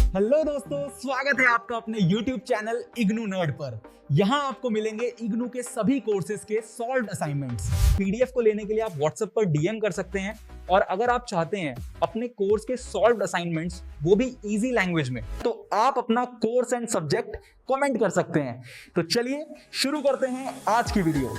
Hello दोस्तों, स्वागत है आपका अपने YouTube चैनल इग्नू नर्ड पर। यहाँ आपको मिलेंगे इग्नू के सभी कोर्सेज के सॉल्व्ड असाइनमेंट्स। पीडीएफ को लेने के लिए आप व्हाट्सएप पर डीएम कर सकते हैं, और अगर आप चाहते हैं अपने कोर्स के सॉल्व्ड असाइनमेंट्स वो भी इजी लैंग्वेज में, तो आप अपना कोर्स एंड सब्जेक्ट कमेंट कर सकते हैं। तो चलिए शुरू करते हैं आज की वीडियो।